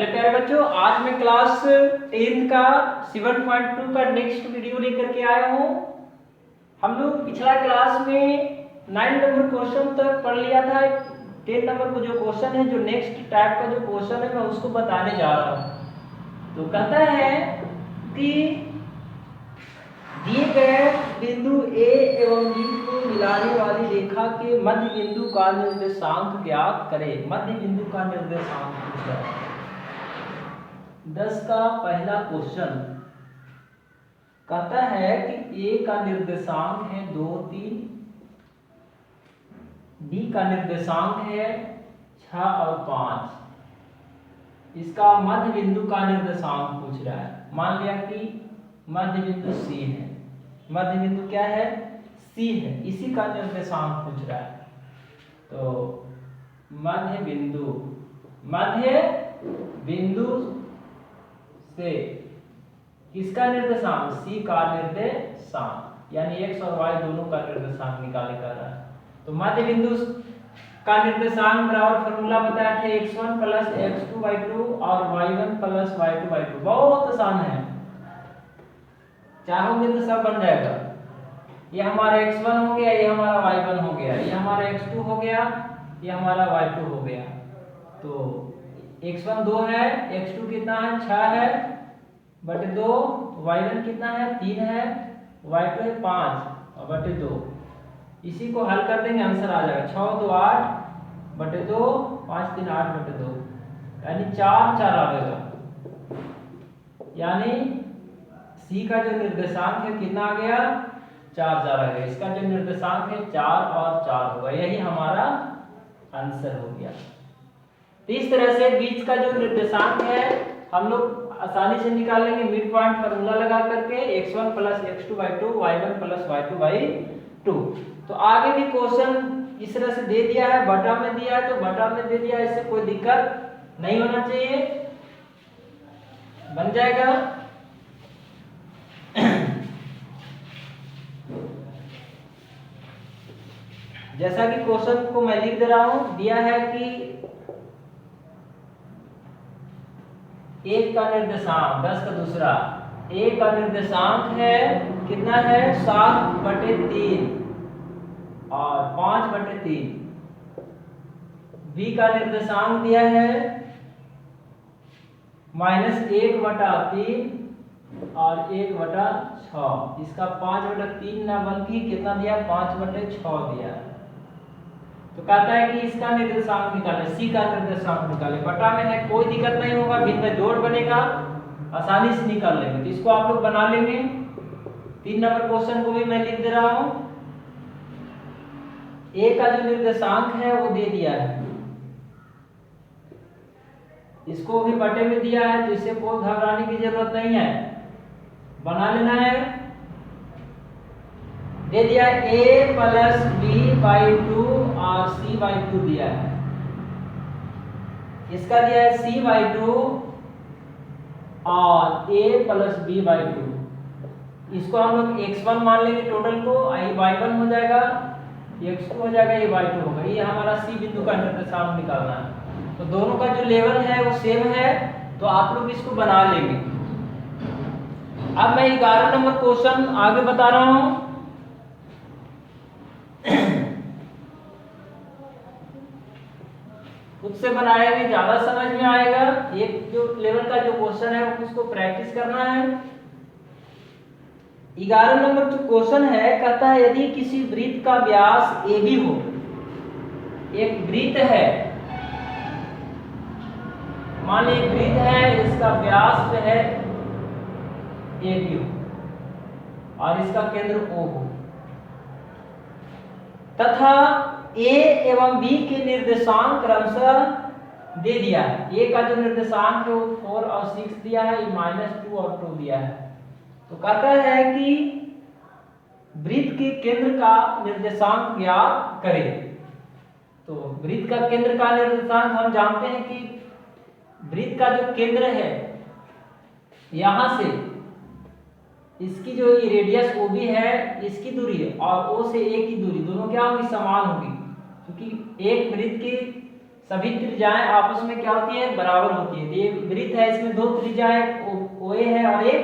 Hello प्यारे बच्चों, आज मैं क्लास 10th का 7.2 का नेक्स्ट वीडियो लेकर के आया हूँ। हम लोग पिछला क्लास में 9 नंबर क्वेश्चन तक पढ़ लिया था। 10 नंबर को जो क्वेश्चन है, जो नेक्स्ट टाइप का जो क्वेश्चन है, मैं उसको बताने जा रहा हूँ। तो कहता है कि दिए गए बिंदु ए एवं बी को मिलाने वाली रेखा के मध्य बिंदु का निर्देशांक ज्ञात करें। मध्य बिंदु का निर्देशांक पूछा है। 10 का पहला क्वेश्चन कहता है कि ए का निर्देशांक है 2, 3, बी का निर्देशांक है 6 और 5। इसका मध्य बिंदु का निर्देशांक पूछ रहा है। मान लिया कि मध्य बिंदु सी है। मध्य बिंदु क्या है? सी है। इसी का निर्देशांक पूछ रहा है। तो मध्य बिंदु से किसका निर्देशांक? सी का निर्देशांक, यानी एक्स और वाई दोनों का निर्देशांक निकाले कर रहा है। तो मध्य बिंदु का निर्देशांक बराबर फॉर्मूला बताया था x1 प्लस x2/2 और y1 प्लस y2/2। बहुत आसान है, चाहोगे तो सब बन जाएगा। ये हमारा x1 हो गया, ये हमारा y1 हो गया, ये हमारा x2 हो गया, ये हमारा y2 हो गया। तो x1 2 है, x2 कितना है? 6 है बटे 2, y1 कितना है? 3 है, y2 है 5 और बटे 2। इसी को हल कर देंगे, आंसर आ जाएगा 6 2 8 बटे 2, 5 3 8 बटे 2, यानी 4 4 आएगा। यानी सी का जो निर्देशांक है कितना आ गया? 4 4 आ गया। इसका जो निर्देशांक है 4 और 4 होगा। यही हमारा आंसर हो गया। तो इस तरह से बीच का जो निर्देशांक है हम लोग आसानी से निकाल लेंगे मिड पॉइंट फार्मूला लगा करके, x1 plus x2/2, y1 plus y2/2। तो आगे भी क्वेश्चन इस तरह से दे दिया है, बटा में दिया है तो बटा में दे दिया है, इससे कोई दिक्कत नहीं होना चाहिए, बन जाएगा। जैसा कि क्वेश्चन को मैं लिख दे रहा हूं, दिया है कि एक का निर्देशांक 10 का दूसरा, ए का निर्देशांक है कितना है? 7/3 और 5/3। बी का निर्देशांक दिया है -1/3 और 1/6। इसका 5/3 ना बल्कि कितना दिया? 5/6 दिया है। तो कहता है कि इसका निर्देशांक निकाले, सी का निर्देशांक निकाले। बटा में है, कोई दिक्कत नहीं होगा, बीच में जोड़ बनेगा, आसानी से निकाल लेंगे। तो इसको आप लोग बना लेंगे। 3 नंबर क्वेश्चन को भी मैं लिख दे रहा हूं। ए का जो निर्देशांक है वो दे दिया है, इसको भी बटे में दिया है, तो इससे कोई घबराने की जरूरत नहीं है, बना लेना है। दे दिया a प्लस b/2 और c/2 दिया है। इसका दिया है c/2 और a प्लस b/2। इसको हम लोग x1 मान लेंगे, टोटल को y1 हो जाएगा, x2 हो जाएगा, ये y2 होगा। ये हमारा c बिंदु का निर्देशांक निकालना है। तो दोनों का जो लेवल है वो सेम है, तो आप लोग इसको बना लेंगे। अब मैं 11 नंबर क्वेश्चन आगे बता रहा हूं। खुद से बनाएंगे, ज्यादा समझ में आएगा। एक जो लेवल का जो क्वेश्चन है उसको प्रैक्टिस करना है। 11 नंबर जो क्वेश्चन है, कहता है यदि किसी वृत्त का व्यास AB हो, एक वृत्त है, मान लीजिए एक वृत्त है, इसका व्यास जो है AB हो और इसका केंद्र O हो, तथा A एवं B के निर्देशांक क्रमशः दे दिया है। A का जो निर्देशांक है वो 4 और 6 दिया है, -2 और 2 दिया है। तो कहता है कि वृत्त के केंद्र का निर्देशांक ज्ञात करें। तो वृत्त का केंद्र का निर्देशांक हम जानते हैं कि वृत्त का जो केंद्र है, यहां से इसकी जो रेडियस OB है, इसकी दूरी और O से A की दूरी दोनों क्या होगी? समान होगी, क्योंकि एक वृत्त की सभी त्रिज्याएं आपस में क्या होती है, बराबर होती है। ये वृत्त है, इसमें दो त्रिज्याएं OA है और एक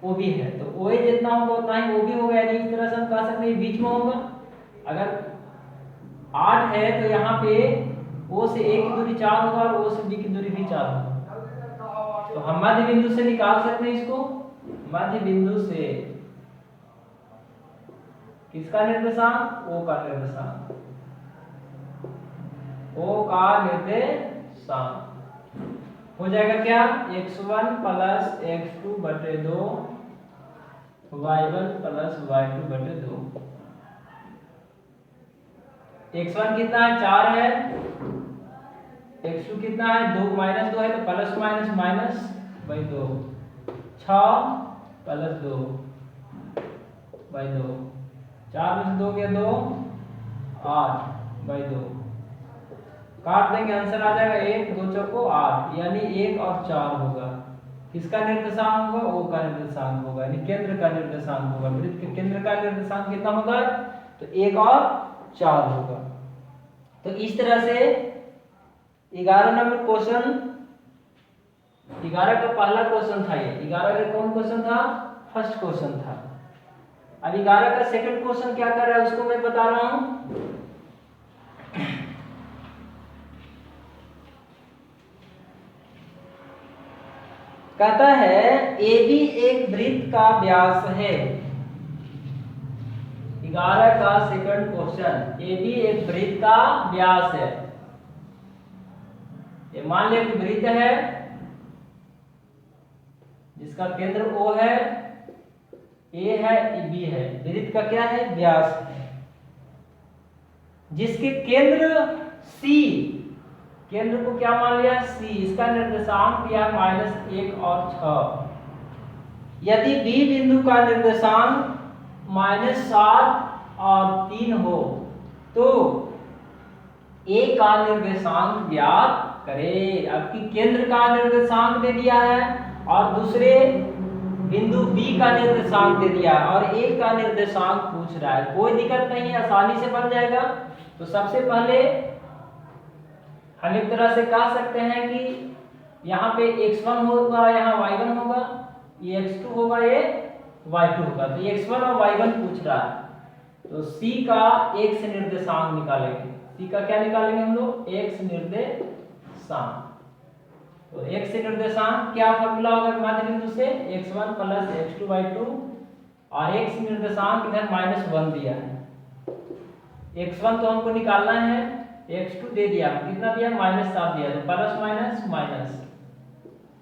OB है, तो OA जितना होगा उतना ही OB होगा, यानी इस तरह से हम कह सकते हैं बीच में होगा। अगर 8 है तो यहाँ पे O से A की दूरी 4 होगा और O से B की दूरी भी 4 होगा। तो हम मध्य बिंदु से निकाल सकते हैं इसको। मध्य बिंदु से किसका निर्देशांक, O का निर्देशांक, O का निर्देशांक हो जाएगा क्या, x1 प्लस x2 बटे 2 y1 प्लस y2 बटे 2। x1 कितना है, 4 है, x2 कितना है, 2 माइनस 2 है, तो plus minus minus by 2, 6 plus 2 by 2, 4 में से 2 गया 2, 8 बाई 2, काट देंगे आंसर आ जाएगा 1 2 चौको 8, यानी 1 और 4 होगा। किसका निर्देशांक होगा, O का निर्देशांक होगा, यानी केंद्र का निर्देशांक होगा। वृत्त के केंद्र का निर्देशांक कितना होगा, तो 1 और 4 होगा। तो इस तरह से 11 नंबर क्वेश्चन, 11 का पहला क्वेश्चन था ये। 11 का कौन क्वेश्चन था, फर्स्ट क्वेश्चन था। अब 11 का सेकंड क्वेश्चन क्या कर रहा है उसको मैं बता रहा हूं। कहता है AB एक वृत्त का व्यास है। 11 का सेकंड क्वेश्चन, AB एक वृत्त का व्यास है। ये मान लिया कि वृत्त है जिसका केंद्र O है, A है, B है, वृत्त का क्या है, व्यास है, जिसके केंद्र C, केंद्र को क्या मान लिया, C, इसका निर्देशांक दिया -1 और 6। यदि B बिंदु का निर्देशांक -7 और 3 हो तो A का निर्देशांक ज्ञात करें। आपकी केंद्र का निर्देशांक दे दिया है और दूसरे बिंदु B का निर्देशांक दे दिया है और A का निर्देशांक पूछ रहा है। कोई दिक्कत नहीं है, आसानी से बन जाएगा। तो सबसे पहले हम एक तरह से कह सकते हैं कि यहाँ पे x1 होगा, यहाँ y1 होगा, ये x2 होगा, ये y2 होगा। तो x1 और y1 पूछ रहा है, तो C का x निर्देशांक निकालेंगे। C का क्या निकालेंगे हम लोग, x निर्देशांक। तो x निर्देशांक क्या फॉर्मूला होगा मध्य बिंदु से, x1 प्लस x2 y2, और x निर्देशांक इधर -1 दिया है। x1 तो हमको निकालना है, x2 दे दिया, कितना दिया, -7 दिया, तो प्लस माइनस माइनस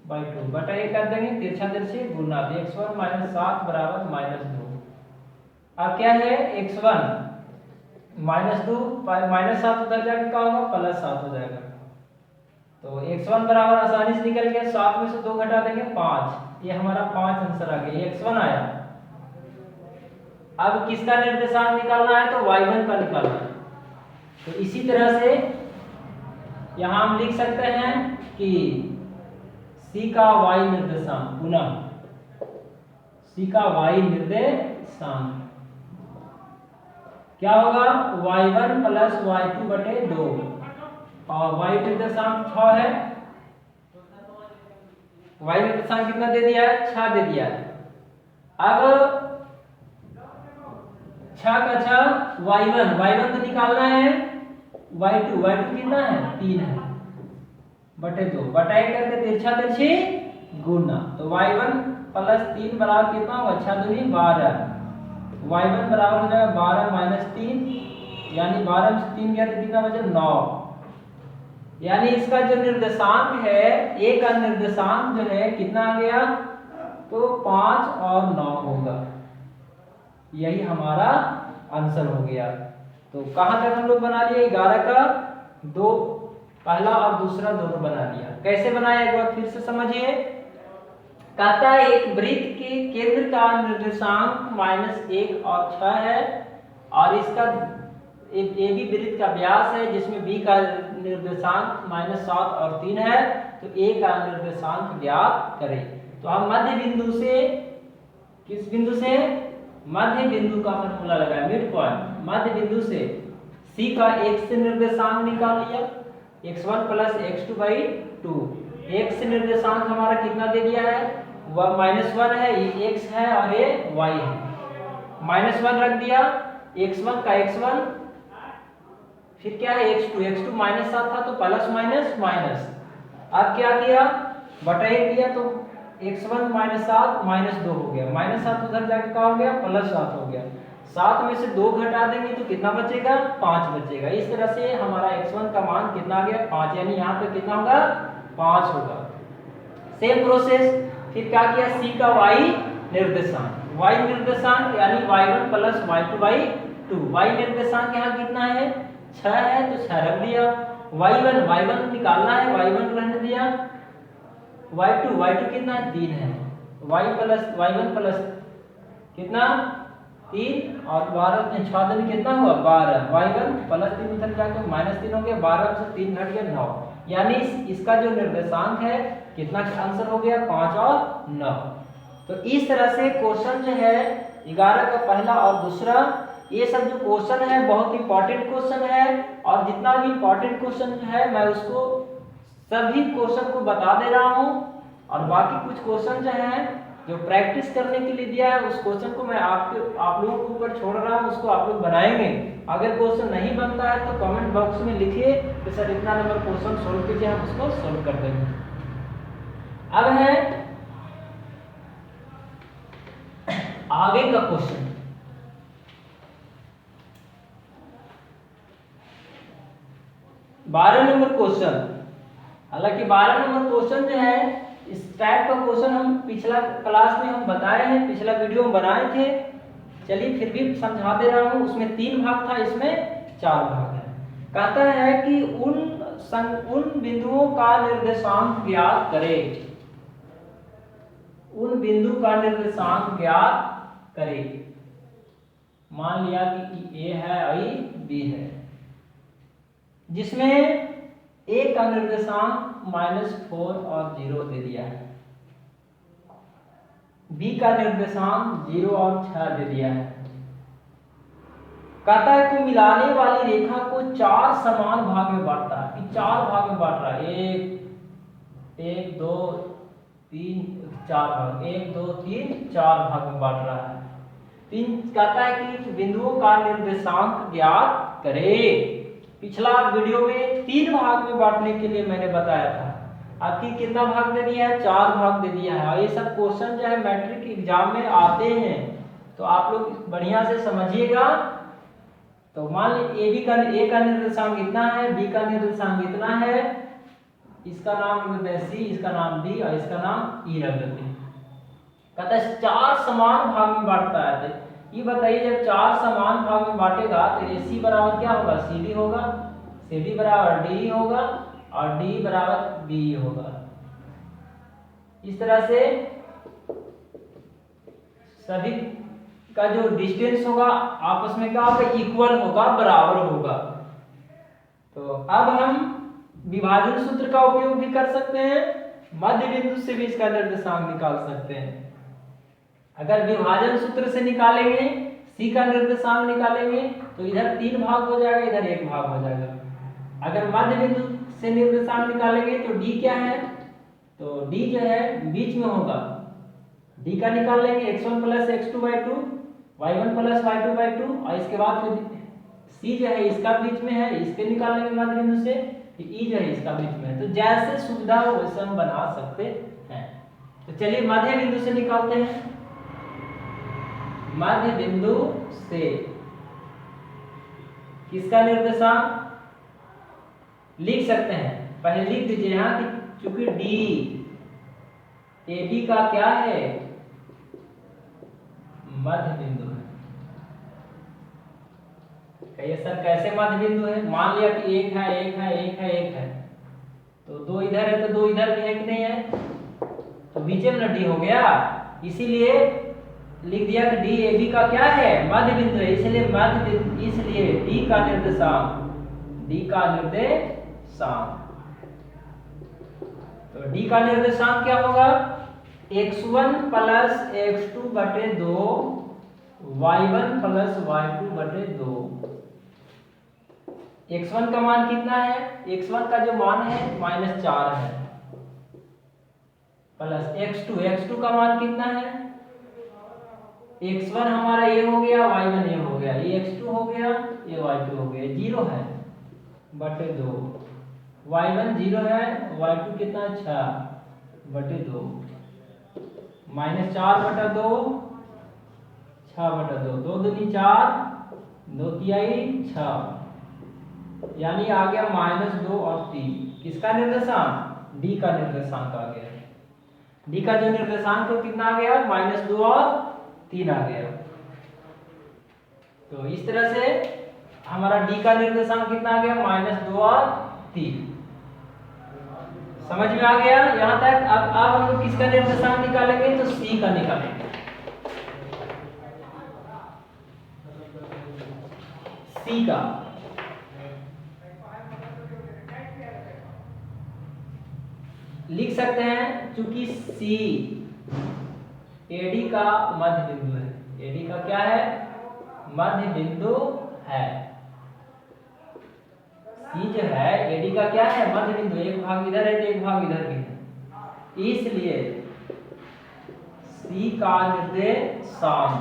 बाई 2 बटा 1 कर देंगे, तिरछा तिरछी गुना, तो x1 -7 बराबर -2। अब क्या है, x1 -2 -7 उधर जाके क्या होगा, +7 हो जाएगा। तो x1 बराबर आसानी से निकल गया, 7 में से 2 घटा देंगे 5, ये हमारा 5 आंसर आ गया, x1 आया। अब किसका निर्देशांक निकालना है, तो y1 का निकालना है। तो इसी तरह से यहां हम लिख सकते हैं कि C का y निर्देशांक, पुनः C का y निर्देशांक क्या होगा, y1 प्लस y2 बटे 2, और y निर्देशांक 6 है, y निर्देशांक कितना दे दिया है, 6 दे दिया है। अब 6 का 6 y1 तो निकालना है, y2 कितना है, 3 है, बटे 2 बटा 1 करके तिरछा तिरछी गुना, तो y1 प्लस 3 बराबर कितना होगा, 6 दूनी 12, y1 बराबर हो जाएगा 12 - 3, यानी 12 में से 3 गया तो कितना बचा, 9। यानी इसका जो निर्देशांक है, A का निर्देशांक जो है कितना आ गया, तो 5 और 9 होगा। यही हमारा आंसर हो गया। तो कहां तक हम लोग बना लिए, 11 का दो, पहला और दूसरा दोनों बना लिया। कैसे बनाया एक बार फिर से समझिए। कहता है एक वृत्त के केंद्र का निर्देशांक -1 और 6 है, और इसका एक AB वृत्त का व्यास है जिसमें B का निर्देशांक -7 और 3 है, तो A का निर्देशांक ज्ञात करें। तो हम मध्य बिंदु से, किस बिंदु से, मध्य बिंदु का फॉर्मूला लगाया, मिड पॉइंट, मध्य बिंदु से C का x निर्देशांक निकाल लिया, x1 plus x2 by 2। x निर्देशांक हमारा कितना दे दिया है, वह -1 है, ये x है और ये y है। -1 रख दिया, x1 का x1, फिर क्या है x2 -7 था तो प्लस माइनस माइनस। अब क्या किया, बटा 1 दिया तो x1 -7 -2 हो गया, -7 उधर जाके क्या हो गया, +7 हो गया। 7 में से 2 घटा देंगे तो कितना बचेगा, 5 बचेगा। इस तरह से हमारा x1 का मान कितना आ गया, 5, यानी यहाँ पे कितना होगा, 5 होगा। सेम प्रोसेस फिर क्या किया, c का y निर्देशांक, y निर्देशांक यानी y1 plus y2 by 2। y निर्देशांक यहाँ कितना है, 6 है तो 6 रख दिया। y1 निकालना है, y1 रहने दिया। y2 कितना है, 3 है। y1 प्लस कितना, 3 और 12 में 6 दिन कितना हुआ, 12। y1 प्लस 3 उधर जाकर -3 हो गया, 12 से 3 घट गया 9, यानी इसका जो निर्देशांक है कितना आंसर हो गया, 5 और 9। तो इस तरह से क्वेश्चन जो है 11 का पहला और दूसरा, ये सब जो क्वेश्चन है बहुत इंपॉर्टेंट क्वेश्चन है। और जितना भी इंपॉर्टेंट क्वेश्चन है मैं उसको सभी क्वेश्चन को बता दे रहा हूँ, और बाकी कुछ क्वेश्चन जो है जो प्रैक्टिस करने के लिए दिया है उस क्वेश्चन को मैं आप लोगों के ऊपर छोड़ रहा हूँ, उसको आप लोग बनाएंगे। अगर क्वेश्चन नहीं बनता है तो कमेंट बॉक्स में लिखिए कि सर इतना नंबर क्वेश्चन सोल्व कीजिए, हम उसको सोल्व कर देंगे। अब है आगे का क्वेश्चन, बारह नंबर क्वेश्चन। हालांकि 12 नंबर क्वेश्चन जो है इस टाइप का क्वेश्चन हम पिछला क्लास में हम बताए हैं, पिछला वीडियो में बनाए थे। चलिए फिर भी समझा दे रहा हूँ, उसमें 3 भाग था, इसमें 4 भाग है। कहता है कि उन बिंदुओं का निर्देशांक ज्ञात करें, उन बिंदु का निर्देशांक ज्ञात करें। मान लिया कि A है और B है, जिसमें A का निर्देशांक -4 और 0 दे दिया है, B का निर्देशांक 0 और 6 दे दिया है। कहता है कि मिलाने वाली रेखा को 4 समान भाग में बांटता है, 4 भाग में बांट रहा है, 1 2 3 4 भाग, 1 2 3 4 भाग में बांट रहा है। कहता है कि बिंदुओं का निर्देशांक ज्ञात करें। पिछला वीडियो में 3 भाग में बांटने के लिए मैंने बताया था, आपकी कितना भाग दे दिया है, 4 भाग दे दिया है। और ये सब क्वेश्चन जो है मैट्रिक एग्जाम में आते हैं, तो आप लोग बढ़िया से समझिएगा। तो मान लीजिए A का निर्देशांक इतना है, B का निर्देशांक इतना है, इसका नाम रख देते हैं C, इसका नाम D और इसका नाम E रख देते हैं। कहता है 4 समान भाग में बांटता है। ये बताइए जब 4 समान भाग में बांटेगा तो AC बराबर क्या होगा, CD होगा, CD बराबर DE होगा और DE बराबर BE होगा। इस तरह से सभी का जो डिस्टेंस होगा आपस में क्या होगा, इक्वल होगा, बराबर होगा। तो अब हम विभाजन सूत्र का उपयोग भी कर सकते हैं, मध्य बिंदु से भी इसका निर्देशांक निकाल सकते हैं। अगर विभाजन सूत्र से निकालेंगे, C का निर्देशांक निकालेंगे तो इधर 3 भाग हो जाएगा, इधर 1 भाग हो जाएगा। अगर मध्य बिंदु से निर्देशांक निकालेंगे तो D क्या है, तो D जो है बीच में होगा, D का निकाल लेंगे x1 plus x2 by 2, y1 plus y2 by 2, और इसके बाद फिर C जो है इसका बीच में है, इसके निकाल लेंगे मध्य बिंदु से, फिर E जो है इसका बीच में है। तो जैसे सुविधा हो वैसे हम बना सकते हैं। तो चलिए मध्य बिंदु से निकालते हैं। मध्य बिंदु से किसका निर्देशांक लिख सकते हैं, पहले लिख दीजिए यहाँ कि चूंकि D AB का क्या है, मध्य बिंदु है। कहिए सर कैसे मध्य बिंदु है, मान लिया कि 1 है 1 है 1 है 1 है, तो 2 इधर है तो 2 इधर भी है कि नहीं है, तो बीच में D हो गया, इसीलिए लिख दिया कि D AB का क्या है, मध्य बिंदु है, इसलिए D का निर्देशांक, तो D का निर्देशांक क्या होगा, x1 प्लस x2 बटे 2, y1 प्लस y2 बटे 2। x1 का मान कितना है, x1 का जो मान है -4 है, प्लस x2 का मान कितना है, x1 हमारा ये हो गया, y1 ये हो गया, ये x2 हो गया, ये y2 हो गया, 0 है बटे 2, y1 0 है, y2 कितना 6 बटे 2, -4 बटा 2, 6 बटा 2, 2 दूनी 4, 2 तिहाई 6, यानी आ गया -2 और 3। किसका निर्देशांक, d का निर्देशांक आ गया, d का जो निर्देशांक है कितना आ गया, -2 और 3 आ गया। तो इस तरह से हमारा d का निर्देशांक कितना आ गया, -2 और 3। समझ में आ गया यहां तक। अब हम लोग किसका निर्देशांक निकालेंगे, तो c का निकालेंगे, c का। लिख सकते हैं, चूंकि c AD का मध्य बिंदु है, AD का क्या है, मध्य बिंदु है। C जो है AD का क्या है, मध्य बिंदु, एक भाग इधर है तो एक भाग इधर भी है, इसलिए C का निर्देशांक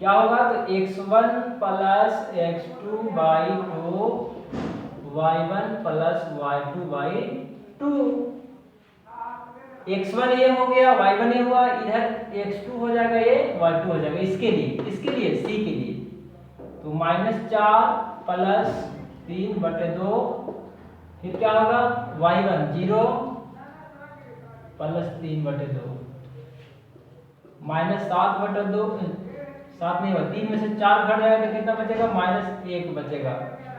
क्या होगा, तो x1 plus x2 by 2, y1 plus y2 by 2। x1 ये हो गया, y1 ये हुआ, इधर x2 हो जाएगा, ये y2 हो जाएगा, इसके लिए c के लिए। तो -4 प्लस 3 बटे 2, फिर क्या होगा, y1 0 प्लस 3 बटे 2, -7 बटे 2, 7 नहीं होगा, 3 में से 4 घट जाएगा तो कितना बचेगा, -1 बचेगा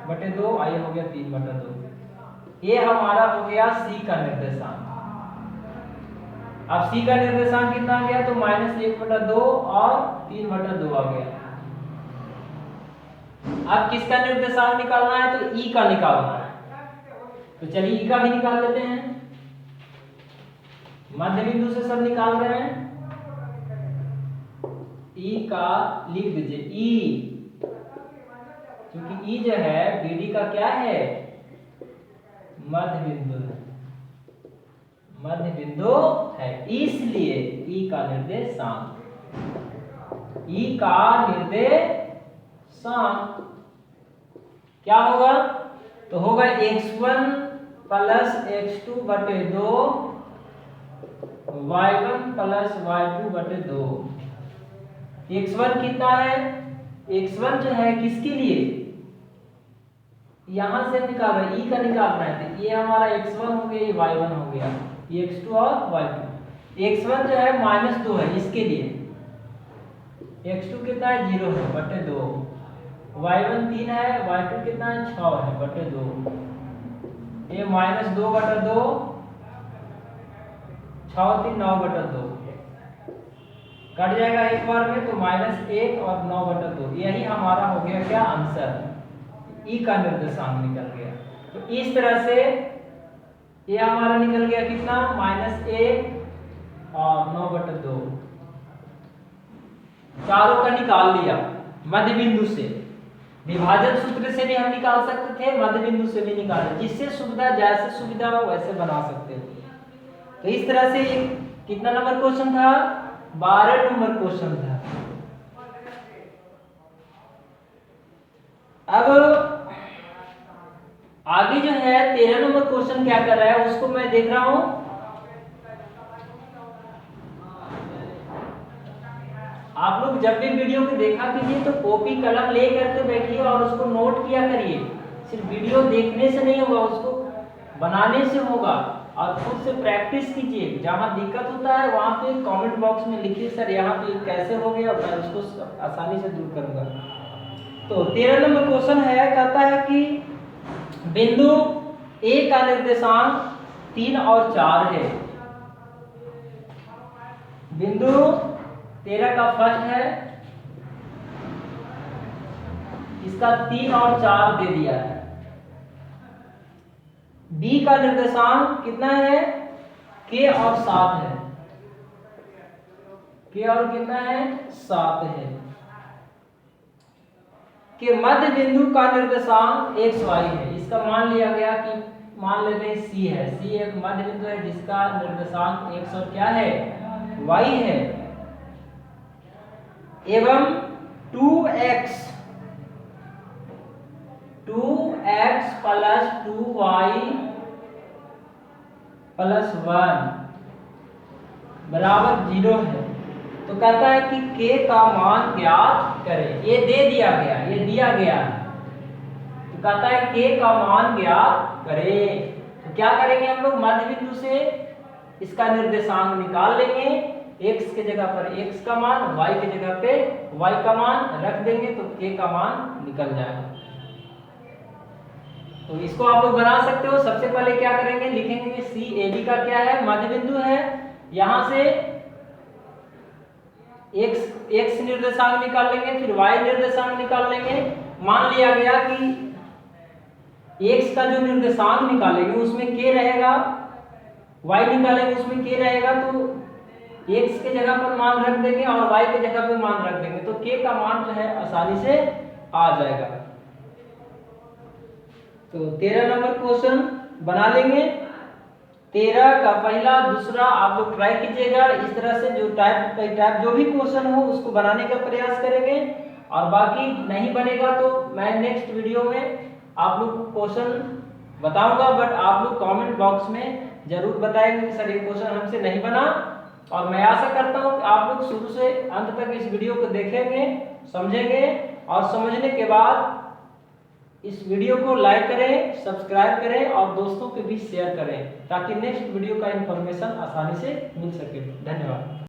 बटे 2, आइए हो गया 3 बटे 2। ये हमारा हो गया c का निर्देशांक। अब c का निर्देशांक कितना आ गया, तो -1 बटा 2 और 3 बटा 2 आ गया। अब किसका निर्देशांक निकालना है, तो e का निकालना है। तो चलिए e का भी निकाल लेते हैं, मध्य बिंदु से सब निकाल रहे हैं। e का लिख दीजिए, e, क्योंकि e जो है BD का क्या है, मध्य बिंदु है, मध्य बिंदु है, इसलिए e का निर्देशांक, e का निर्देशांक क्या होगा, तो होगा x1 प्लस x2 बटे 2, y1 प्लस y2 बटे 2। x1 कितना है, x1 जो है किसके लिए, यहां से निकाल रहे हैं, e का निकालना है, तो ये हमारा x1 हो गया, ये y1 हो गया, ये x2 और y2। x1 जो है -2 है, इसके लिए x2 कितना है, 0 है बटे 2, y1 3 है, y2 कितना है, 6 है बटे 2, ये -2 बटा 2, 6 3 9 बटा 2, कट जाएगा एक बार में, तो -1 और 9 बटा 2, यही हमारा हो गया क्या, आंसर, e का निर्देशांक निकल गया। तो इस तरह से ये हमारा निकल गया कितना, -1 और 9 बटा 2, चारों का निकाल लिया मध्य बिंदु से। विभाजन सूत्र से भी हम निकाल सकते थे, मध्य बिंदु से भी निकाले, जिससे सुविधा, जैसे सुविधा हो वैसे बना सकते थे। तो इस तरह से कितना नंबर क्वेश्चन था, 12 नंबर क्वेश्चन था। अब आगे जो है 13 नंबर क्वेश्चन क्या कर रहा है, उसको मैं देख रहा हूं। आप लोग जब भी वीडियो को देखा कीजिए तो कॉपी कलम ले करके बैठिए और उसको नोट किया करिए। सिर्फ वीडियो देखने से नहीं होगा, उसको बनाने से होगा, और खुद से प्रैक्टिस कीजिए। जहां दिक्कत होता है वहां पे कमेंट बॉक्स में लिखिए, सर यहाँ पे कैसे हो गया, मैं उसको आसानी से दूर करूंगा। तो 13 नंबर क्वेश्चन है, कहता है कि बिंदु ए का निर्देशांक 3 और 4 है। बिंदु 13 का फर्स्ट है, इसका 3 और 4 दे दिया है। बी का निर्देशांक कितना है, के और 7 है, के और कितना है, 7 है। कि मध्य बिंदु का निर्देशांक xy है। इसका मान लिया गया कि मान लेते हैं c है। c एक मध्य बिंदु है जिसका निर्देशांक x और क्या है, y है, एवं 2x प्लस 2y प्लस 1 बराबर 0 है। तो कहता है कि k का मान ज्ञात करें। ये दे दिया गया, ये दिया गया है, तो कहता है k का मान ज्ञात करें। तो क्या करेंगे हम लोग, मध्य बिंदु से इसका निर्देशांक निकाल लेंगे, x के जगह पर x का मान, y के जगह पे y का मान रख देंगे तो k का मान निकल जाएगा। तो इसको आप लोग बना सकते हो। सबसे पहले क्या करेंगे, लिखेंगे कि सी ए बी का क्या है, मध्य बिंदु है। यहां से x निर्देशांक निकाल लेंगे, फिर y निर्देशांक निकाल लेंगे। मान लिया गया कि x का जो निर्देशांक निकालेंगे उसमें k रहेगा, y निकालेंगे उसमें k रहेगा, तो x के जगह पर मान रख देंगे और y के जगह पर मान रख देंगे, तो k का मान जो है आसानी से आ जाएगा। तो 13 नंबर क्वेश्चन बना लेंगे। 13 का पहला दूसरा आप लोग ट्राई कीजिएगा। इस तरह से जो टाइप जो भी क्वेश्चन हो उसको बनाने का प्रयास करेंगे, और बाकी नहीं बनेगा तो मैं नेक्स्ट वीडियो में आप लोग को क्वेश्चन बताऊंगा, बट आप लोग कमेंट बॉक्स में जरूर बताएंगे कि सर ये क्वेश्चन हमसे नहीं बना। और मैं आशा करता हूं कि आप लोग शुरू से अंत तक इस वीडियो को देखेंगे, समझेंगे, और समझने के बाद इस वीडियो को लाइक करें, सब्सक्राइब करें और दोस्तों के बीच शेयर करें, ताकि नेक्स्ट वीडियो का इंफॉर्मेशन आसानी से मिल सके। धन्यवाद।